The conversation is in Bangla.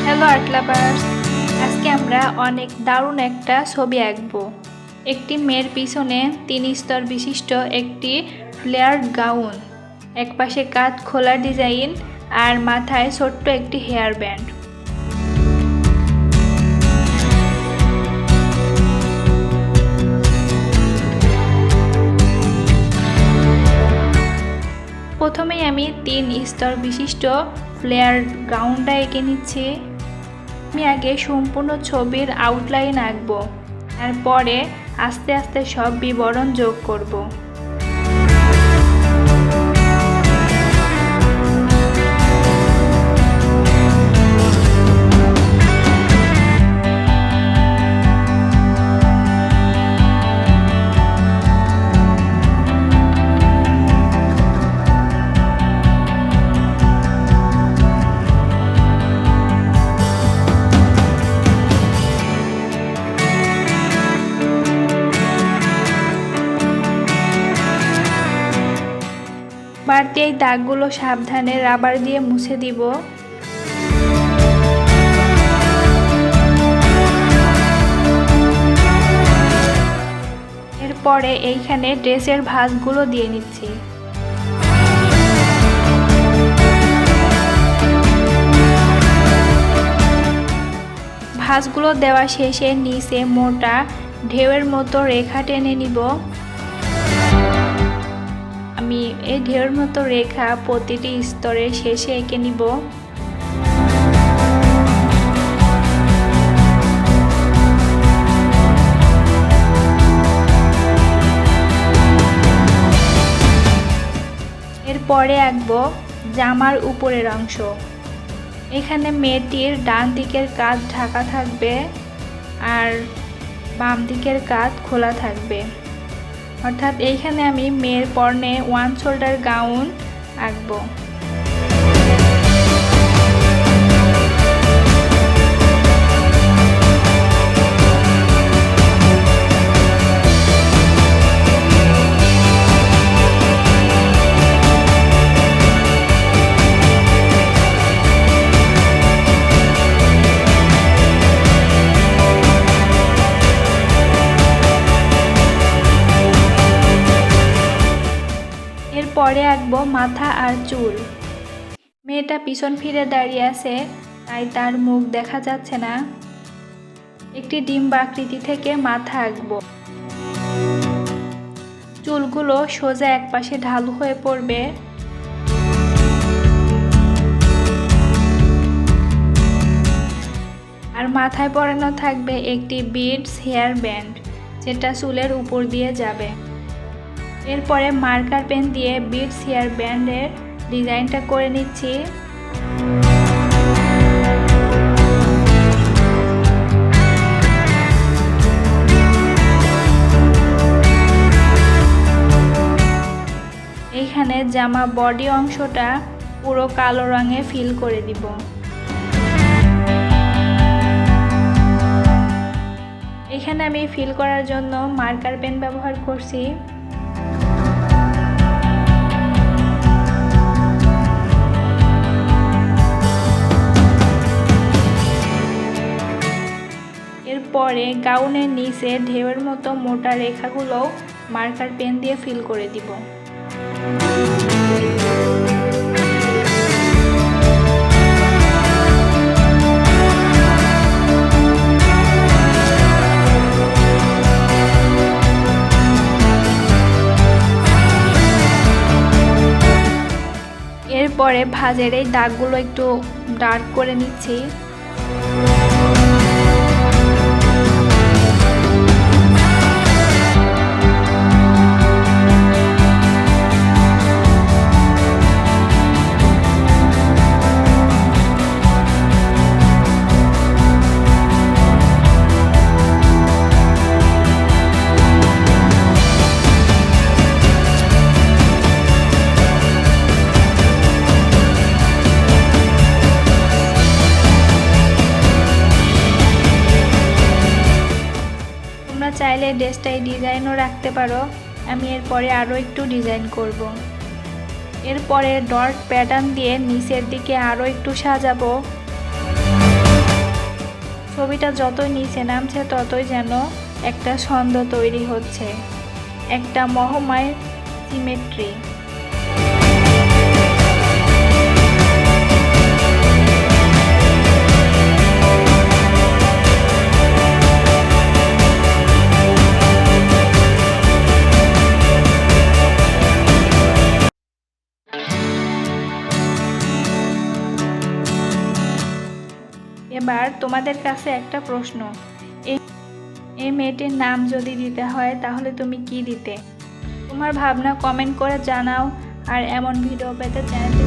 হ্যালো আর্ট লাভার্স, আজকে আমরা অনেক দারুণ একটা ছবি আঁকবো। একটি মেয়ের পিছনে 3 স্তর বিশিষ্ট একটি ফ্লেয়ার্ড গাউন, একপাশে কাঁধ খোলা ডিজাইন আর মাথায় ছোট্ট একটি হেয়ার ব্যান্ড। প্রথমেই আমি 3 স্তর বিশিষ্ট ফ্লেয়ার্ড গাউনটা এঁকে নিচ্ছি। আমি আগে সম্পূর্ণ ছবির আউটলাইন আঁকবো, তারপরে আস্তে আস্তে সব বিবরণ যোগ করব। বাড়তি এই দাগগুলো সাবধানে রাবার দিয়ে মুছে দিব। এরপরে এইখানে ড্রেসের ভাঁজগুলো দিয়ে নিচ্ছি। ভাঁজগুলো দেওয়া শেষে নিচে মোটা ঢেউয়ের মতো রেখা টেনে নিব। আমি এই ঢেউয়ের মতো রেখা প্রতিটি স্তরের শেষে এঁকে নিব। এরপরে আঁকবো জামার উপরের অংশ। এখানে মেয়েটির ডান দিকের কাঁধ ঢাকা থাকবে আর বাম দিকের কাঁধ খোলা থাকবে, অর্থাৎ এইখানে আমি মেয়ের পরনে 1 শোল্ডার গাউন আঁকবো। পরে আঁকবো মাথা আর চুল। মেয়েটা পিছন ফিরে দাঁড়িয়ে আছে, তাই তার মুখ দেখা যাচ্ছে না। একটি ডিম্ব আকৃতি থেকে মাথা আঁকবো। চুলগুলো সোজা একপাশে ঢালু হয়ে পড়বে। আর মাথায় পরানো থাকবে একটি বিডস হেয়ার ব্যান্ড, যেটা চুলের উপর দিয়ে যাবে। এরপরে মার্কার পেন দিয়ে বিডস হেয়ার ব্যান্ডের ডিজাইনটা করে নিচ্ছি। এইখানে জামা বডি অংশটা পুরো কালো রঙে ফিল করে দিব। এখানে আমি ফিল করার জন্য মার্কার পেন ব্যবহার করছি। এরপরে গাউনের নিচে ঢেউয়ের মতো মোটা রেখাগুলো মার্কার পেন দিয়ে ফিল করে দিব। এরপরে ভাঁজের এই দাগগুলো একটু ডার্ক করে নিচ্ছি। চাইলে ড্রেসটাই ডিজাইনও রাখতে পারো। আমি এরপরে আরও একটু ডিজাইন করব। এরপরে ডট প্যাটার্ন দিয়ে নিচের দিকে আরও একটু সাজাবো। ছবিটা যতই নিচে নামছে ততই যেন একটা ছন্দ তৈরি হচ্ছে, একটা মহময় সিমেট্রি। এবার তোমাদের কাছে একটা প্রশ্ন, এই মেয়েটির নাম যদি দিতে হয় তাহলে তুমি কি দিতে? তোমার ভাবনা কমেন্ট করে জানাও। আর এমন ভিডিও পেতে চ্যানেলটি